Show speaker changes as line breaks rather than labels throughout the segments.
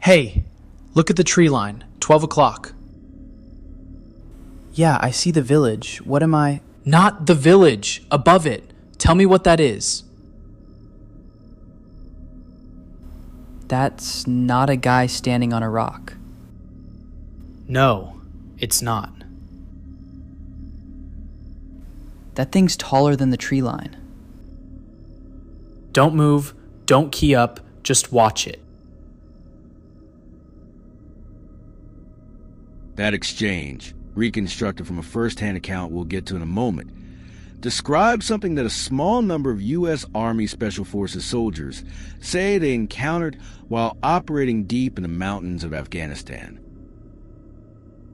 Hey, look at the tree line. 12 o'clock.
Yeah, I see the village. What am I...
Not the village. Above it. Tell me what that is.
That's not a guy standing on a rock.
No, it's not.
That thing's taller than the tree line.
Don't move. Don't key up. Just watch it.
That exchange, reconstructed from a first-hand account we'll get to in a moment, describes something that a small number of U.S. Army Special Forces soldiers say they encountered while operating deep in the mountains of Afghanistan.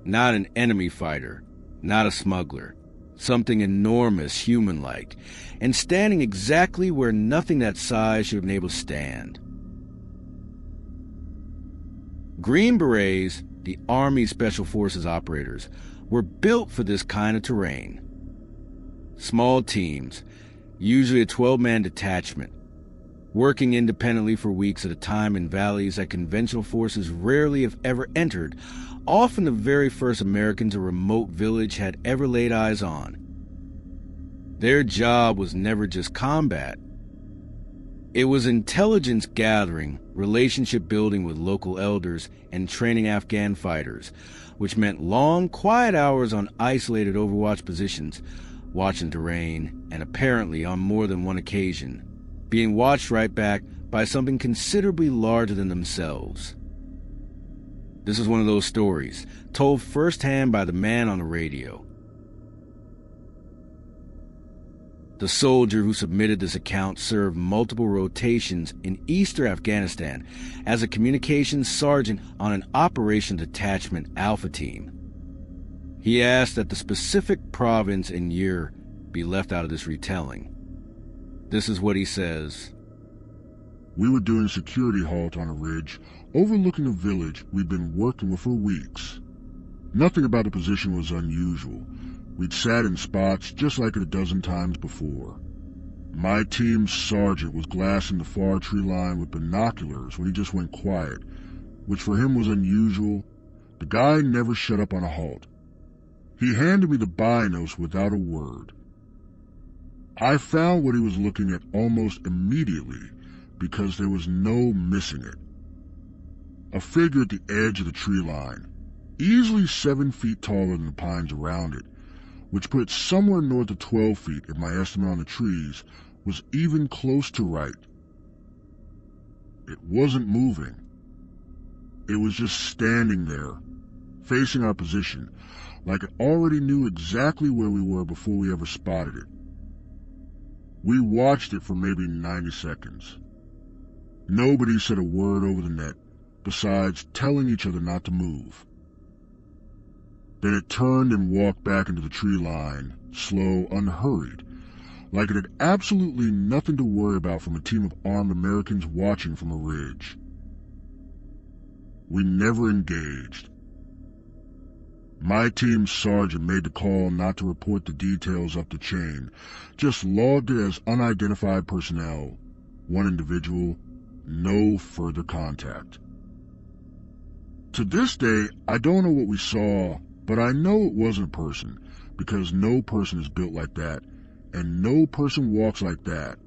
Not an enemy fighter, not a smuggler, something enormous, human-like, and standing exactly where nothing that size should have been able to stand. Green Berets, the Army Special Forces operators, were built for this kind of terrain. Small teams, usually a 12-man detachment, working independently for weeks at a time in valleys that conventional forces rarely if ever entered, often the very first Americans a remote village had ever laid eyes on. Their job was never just combat. It was intelligence gathering, relationship building with local elders, and training Afghan fighters, which meant long, quiet hours on isolated overwatch positions, watching terrain, and apparently on more than one occasion, being watched right back by something considerably larger than themselves. This is one of those stories, told firsthand by the man on the radio. The soldier who submitted this account served multiple rotations in eastern Afghanistan as a communications sergeant on an Operation Detachment Alpha team. He asked that the specific province and year be left out of this retelling. This is what he says.
We were doing a security halt on a ridge overlooking a village we'd been working with for weeks. Nothing about the position was unusual. We'd sat in spots just like it a dozen times before. My team's sergeant was glassing the far tree line with binoculars when he just went quiet, which for him was unusual. The guy never shut up on a halt. He handed me the binos without a word. I found what he was looking at almost immediately because there was no missing it. A figure at the edge of the tree line, easily 7 feet taller than the pines around it, which put it somewhere north of 12 feet if my estimate on the trees was even close to right. It wasn't moving. It was just standing there, facing our position, like it already knew exactly where we were before we ever spotted it. We watched it for maybe 90 seconds. Nobody said a word over the net, besides telling each other not to move. Then it turned and walked back into the tree line, slow, unhurried, like it had absolutely nothing to worry about from a team of armed Americans watching from a ridge. We never engaged. My team's sergeant made the call not to report the details up the chain, just logged it as unidentified personnel, one individual, no further contact. To this day, I don't know what we saw, but I know it wasn't a person, because no person is built like that, and no person walks like that.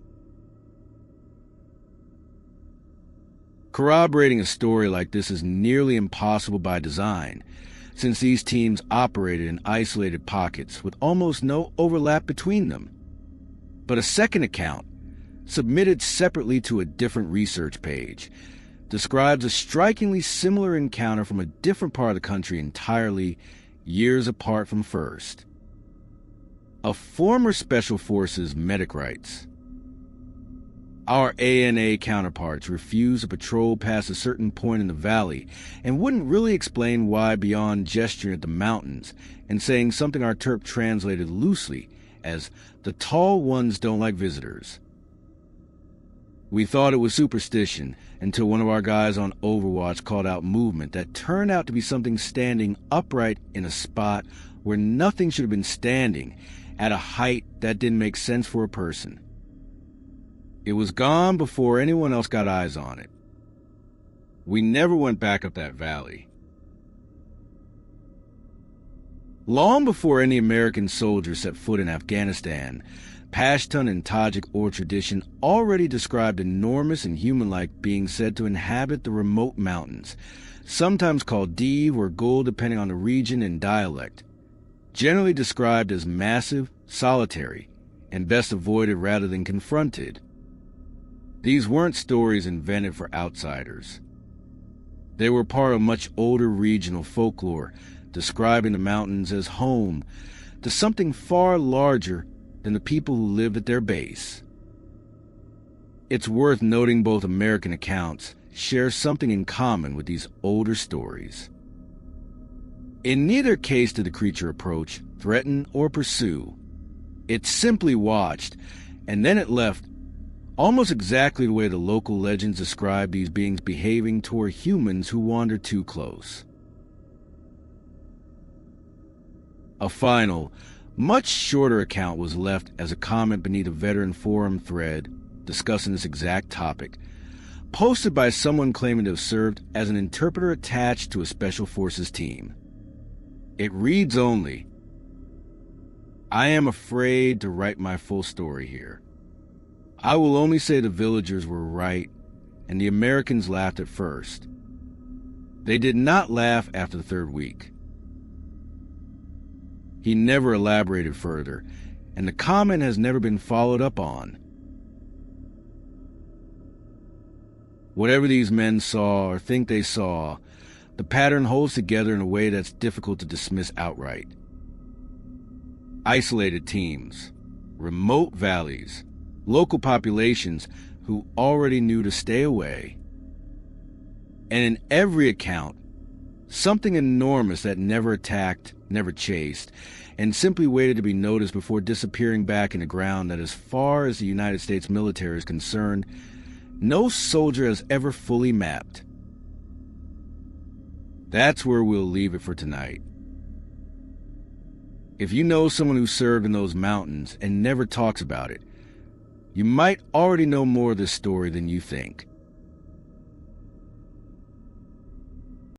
Corroborating a story like this is nearly impossible by design, since these teams operated in isolated pockets with almost no overlap between them. But a second account, submitted separately to a different research page, describes a strikingly similar encounter from a different part of the country entirely, years apart from first. A former Special Forces medic writes, "Our ANA counterparts refused to patrol past a certain point in the valley and wouldn't really explain why beyond gesturing at the mountains and saying something our Terp translated loosely as, 'The tall ones don't like visitors.' We thought it was superstition until one of our guys on Overwatch called out movement that turned out to be something standing upright in a spot where nothing should have been standing, at a height that didn't make sense for a person. It was gone before anyone else got eyes on it. We never went back up that valley. Long before any American soldiers set foot in Afghanistan, Pashtun and Tajik oral tradition already described enormous and human-like beings said to inhabit the remote mountains, sometimes called Dev or Gul depending on the region and dialect, generally described as massive, solitary, and best avoided rather than confronted. These weren't stories invented for outsiders. They were part of much older regional folklore, describing the mountains as home to something far larger than the people who lived at their base. It's worth noting both American accounts share something in common with these older stories. In neither case did the creature approach, threaten, or pursue. It simply watched, and then it left, almost exactly the way the local legends describe these beings behaving toward humans who wander too close. A final, much shorter account was left as a comment beneath a veteran forum thread discussing this exact topic, posted by someone claiming to have served as an interpreter attached to a Special Forces team. It reads only, "I am afraid to write my full story here. I will only say the villagers were right, and the Americans laughed at first. They did not laugh after the third week." He never elaborated further, and the comment has never been followed up on. Whatever these men saw or think they saw, the pattern holds together in a way that's difficult to dismiss outright. Isolated teams, remote valleys, local populations who already knew to stay away. And in every account, something enormous that never attacked, never chased, and simply waited to be noticed before disappearing back in the ground that, as far as the United States military is concerned, no soldier has ever fully mapped. That's where we'll leave it for tonight. If you know someone who served in those mountains and never talks about it, you might already know more of this story than you think.